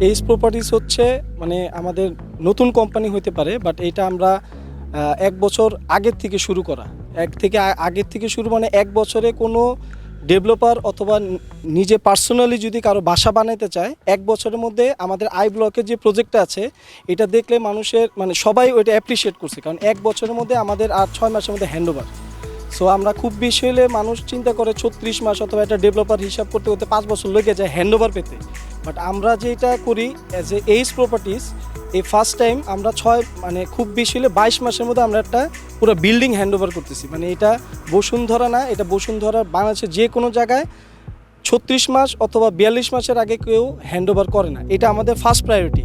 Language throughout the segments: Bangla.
এইচ প্রপার্টিস হচ্ছে মানে আমাদের নতুন কোম্পানি হতে পারে, বাট এটা আমরা 1 বছর আগের থেকে শুরু করা। আগের থেকে শুরু মানে 1 বছরে কোনো ডেভেলপার অথবা নিজে পার্সোনালি যদি কারো বাসা বানাতে চায়, 1 বছরের মধ্যে আমাদের আই ব্লকের যে প্রজেক্টটা আছে এটা দেখলে মানুষের মানে সবাই ওইটা অ্যাপ্রিসিয়েট করছে, কারণ 1 বছরের মধ্যে আমাদের আর 6 মাসের মধ্যে হ্যান্ডওভার। সো আমরা খুব বেশি হলে মানুষ চিন্তা করে 36 মাস অথবা একটা ডেভেলপার হিসাব করতে করতে 5 বছর লেগে যায় হ্যান্ডওভার পেতে। বাট আমরা যেটা করি অ্যাজ এ এইচ প্রপার্টিস, এই ফার্স্ট টাইম আমরা মানে খুব বেশি হলে 22 মাসের মধ্যে আমরা একটা পুরো বিল্ডিং হ্যান্ডওভার করতেছি। মানে এটা বসুন্ধরা না, এটা বসুন্ধরা বাংলাদেশের যে কোনো জায়গায় 36 মাস অথবা 42 মাসের আগে কেউ হ্যান্ডওভার করে না, এটা আমাদের ফার্স্ট প্রায়োরিটি।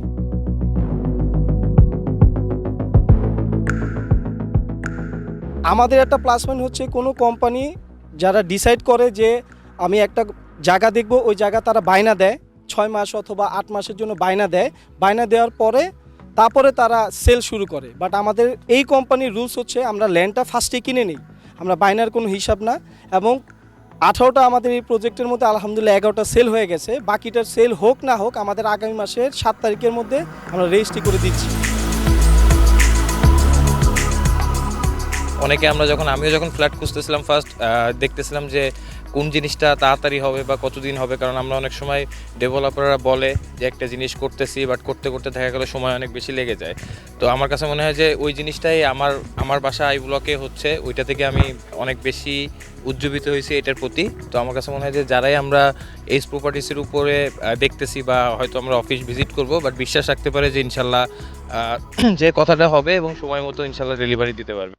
আমাদের একটা প্লাস পয়েন্ট হচ্ছে কোনো কোম্পানি যারা ডিসাইড করে যে আমি একটা জায়গা দেখব, ওই জায়গা তারা বায়না দেয় 6 মাস অথবা 8 মাসের জন্য বায়না দেয়। বায়না দেওয়ার পরে তারপরে তারা সেল শুরু করে। বাট আমাদের এই কোম্পানির রুলস হচ্ছে আমরা ল্যান্ডটা ফার্স্টে কিনে নিই, আমরা বায়নার কোনো হিসাব না। এবং 18টা আমাদের এই প্রজেক্টের মধ্যে আলহামদুলিল্লাহ 11টা সেল হয়ে গেছে। বাকিটার সেল হোক না হোক আমাদের আগামী মাসের 7 তারিখের মধ্যে আমরা রেজিস্ট্রি করে দিচ্ছি। আমিও যখন ফ্ল্যাট খুঁজতেছিলাম ফার্স্ট দেখতেছিলাম যে কোন জিনিসটা তাড়াতাড়ি হবে বা কতদিন হবে, কারণ আমরা অনেক সময় ডেভেলপাররা বলে যে একটা জিনিস করতেছি, বাট করতে করতে দেখা গেলে সময় অনেক বেশি লেগে যায়। তো আমার কাছে মনে হয় যে ওই জিনিসটাই আমার বাসা আই ব্লকে হচ্ছে, ওইটা থেকে আমি অনেক বেশি উজ্জীবিত হয়েছি এটার প্রতি। তো আমার কাছে মনে হয় যে যারাই আমরা এইচ প্রপার্টিসের উপরে দেখতেছি বা হয়তো আমরা অফিস ভিজিট করব, বাট বিশ্বাস রাখতে পারে যে ইনশাল্লাহ যে কথাটা হবে এবং সময় মতো ইনশাল্লাহ ডেলিভারি দিতে পারবে।